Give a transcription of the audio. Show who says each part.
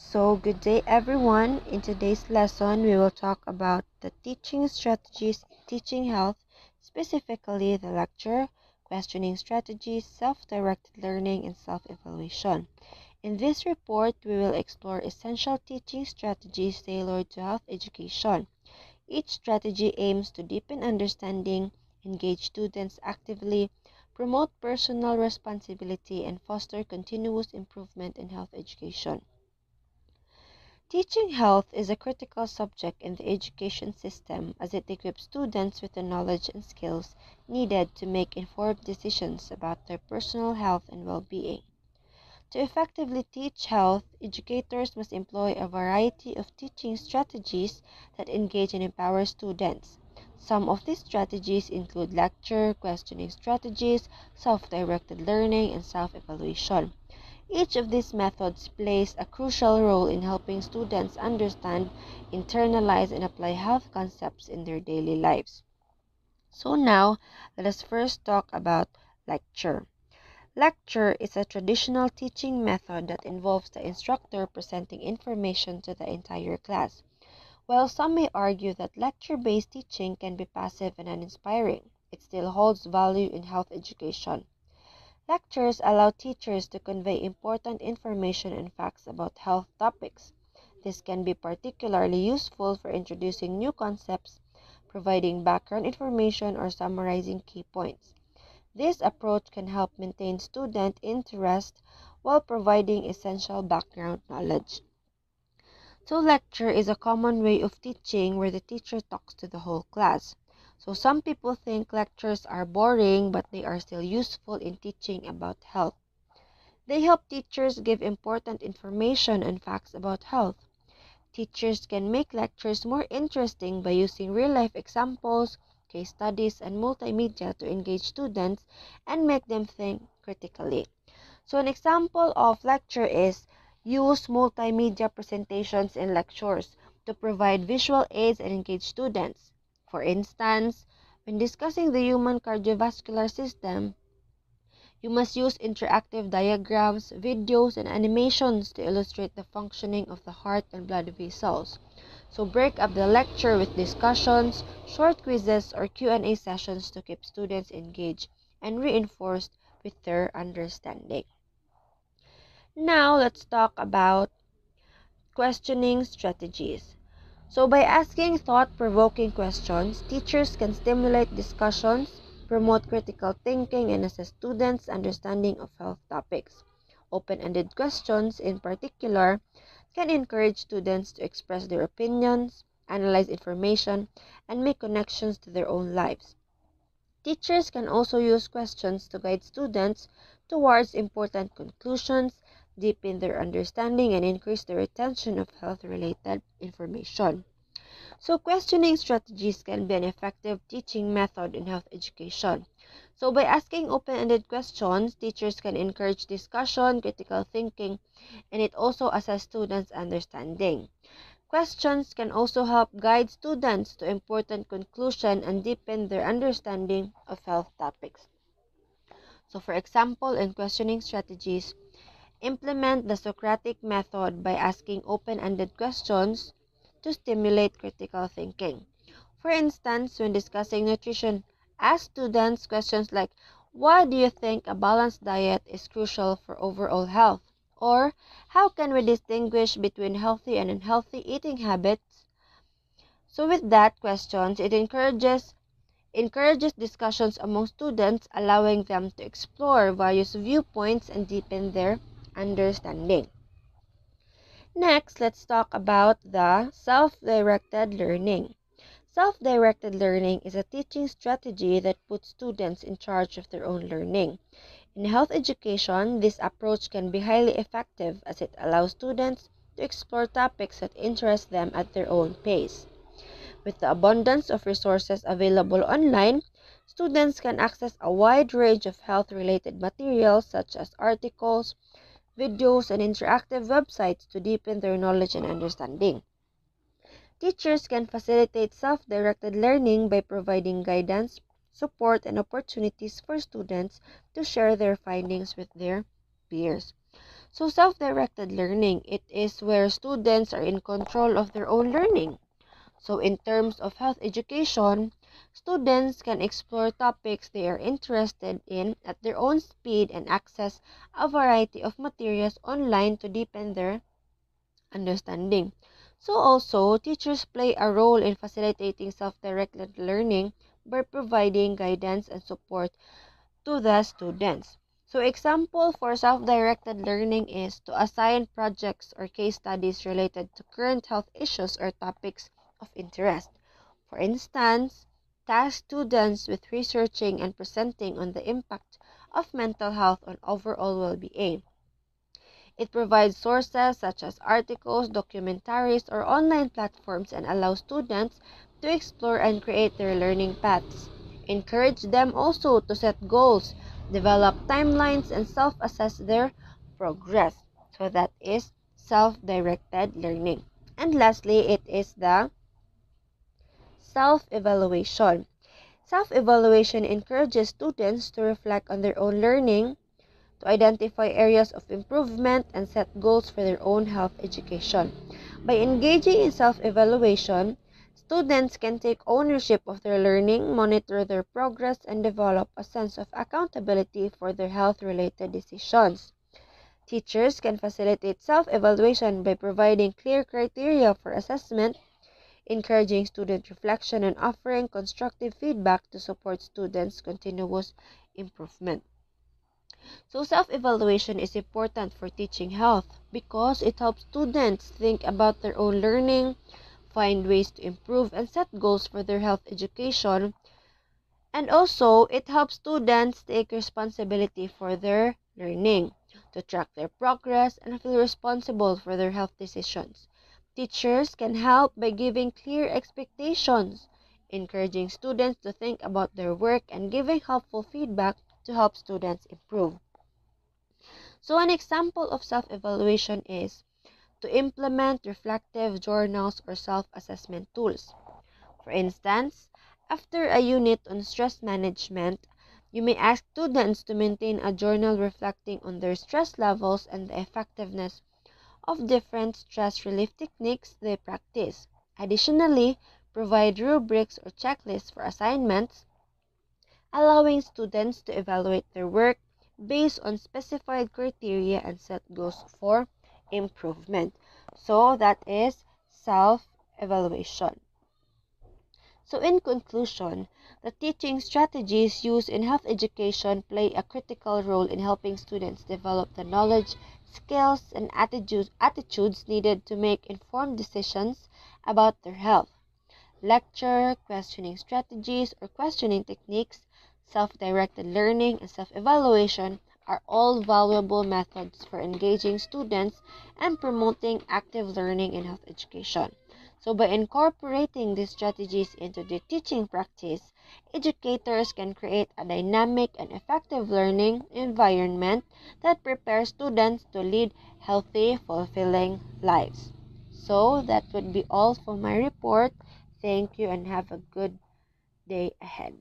Speaker 1: So, good day everyone. In today's lesson, we will talk about the teaching strategies in teaching health, specifically the lecture, questioning strategies, self-directed learning, and self-evaluation. In this report, we will explore essential teaching strategies tailored to health education. Each strategy aims to deepen understanding, engage students actively, promote personal responsibility, and foster continuous improvement in health education. Teaching health is a critical subject in the education system as it equips students with the knowledge and skills needed to make informed decisions about their personal health and well-being. To effectively teach health, educators must employ a variety of teaching strategies that engage and empower students. Some of these strategies include lecture, questioning strategies, self-directed learning, and self-evaluation. Each of these methods plays a crucial role in helping students understand, internalize, and apply health concepts in their daily lives. So now, let us first talk about lecture. Lecture is a traditional teaching method that involves the instructor presenting information to the entire class. While some may argue that lecture-based teaching can be passive and uninspiring, it still holds value in health education. Lectures allow teachers to convey important information and facts about health topics. This can be particularly useful for introducing new concepts, providing background information, or summarizing key points. This approach can help maintain student interest while providing essential background knowledge. So lecture is a common way of teaching where the teacher talks to the whole class. So some people think lectures are boring, but they are still useful in teaching about health. They help teachers give important information and facts about health. Teachers can make lectures more interesting by using real-life examples, case studies, and multimedia to engage students and make them think critically. So an example of lecture is use multimedia presentations in lectures to provide visual aids and engage students. For instance, when discussing the human cardiovascular system, you must use interactive diagrams, videos, and animations to illustrate the functioning of the heart and blood vessels. So break up the lecture with discussions, short quizzes, or Q&A sessions to keep students engaged and reinforced with their understanding. Now, let's talk about questioning strategies. So by asking thought-provoking questions, teachers can stimulate discussions, promote critical thinking, and assess students' understanding of health topics. Open-ended questions, in particular, can encourage students to express their opinions, analyze information, and make connections to their own lives. Teachers can also use questions to guide students towards important conclusions, deepen their understanding, and increase their retention of health-related information. So questioning strategies can be an effective teaching method in health education. So by asking open-ended questions, teachers can encourage discussion, critical thinking, and it also assess students' understanding. Questions can also help guide students to important conclusions and deepen their understanding of health topics. So for example, in questioning strategies, implement the Socratic method by asking open-ended questions to stimulate critical thinking. For instance, when discussing nutrition, ask students questions like, why do you think a balanced diet is crucial for overall health? Or, how can we distinguish between healthy and unhealthy eating habits? So with that questions, it encourages discussions among students, allowing them to explore various viewpoints and deepen their understanding. Next, let's talk about the self-directed learning. Self-directed learning is a teaching strategy that puts students in charge of their own learning. In health education, this approach can be highly effective as it allows students to explore topics that interest them at their own pace. With the abundance of resources available online, students can access a wide range of health-related materials such as articles, videos, and interactive websites to deepen their knowledge and understanding. Teachers can facilitate self-directed learning by providing guidance, support, and opportunities for students to share their findings with their peers. So self-directed learning, it is where students are in control of their own learning. So in terms of health education, students can explore topics they are interested in at their own speed and access a variety of materials online to deepen their understanding. So also, teachers play a role in facilitating self-directed learning by providing guidance and support to the students. So example for self-directed learning is to assign projects or case studies related to current health issues or topics of interest. For instance, task students with researching and presenting on the impact of mental health on overall well-being. It provides sources such as articles, documentaries, or online platforms and allows students to explore and create their learning paths. Encourage them also to set goals, develop timelines, and self-assess their progress. So that is self-directed learning. And lastly, it is the self-evaluation. Self-evaluation encourages students to reflect on their own learning, to identify areas of improvement, and set goals for their own health education. By engaging in self-evaluation, students can take ownership of their learning, monitor their progress, and develop a sense of accountability for their health-related decisions. Teachers can facilitate self-evaluation by providing clear criteria for assessment, encouraging student reflection, and offering constructive feedback to support students' continuous improvement. So self-evaluation is important for teaching health because it helps students think about their own learning, find ways to improve, and set goals for their health education. And also, it helps students take responsibility for their learning, to track their progress, and feel responsible for their health decisions. Teachers can help by giving clear expectations, encouraging students to think about their work, and giving helpful feedback to help students improve. So an example of self-evaluation is to implement reflective journals or self-assessment tools. For instance, after a unit on stress management, you may ask students to maintain a journal reflecting on their stress levels and the effectiveness of different stress relief techniques they practice. Additionally, provide rubrics or checklists for assignments, allowing students to evaluate their work based on specified criteria and set goals for improvement. So that is self-evaluation. So in conclusion, the teaching strategies used in health education play a critical role in helping students develop the knowledge, skills, and attitudes needed to make informed decisions about their health. Lecture, questioning strategies, or questioning techniques, self-directed learning, and self-evaluation are all valuable methods for engaging students and promoting active learning in health education. So by incorporating these strategies into their teaching practice, educators can create a dynamic and effective learning environment that prepares students to lead healthy, fulfilling lives. So that would be all for my report. Thank you and have a good day ahead.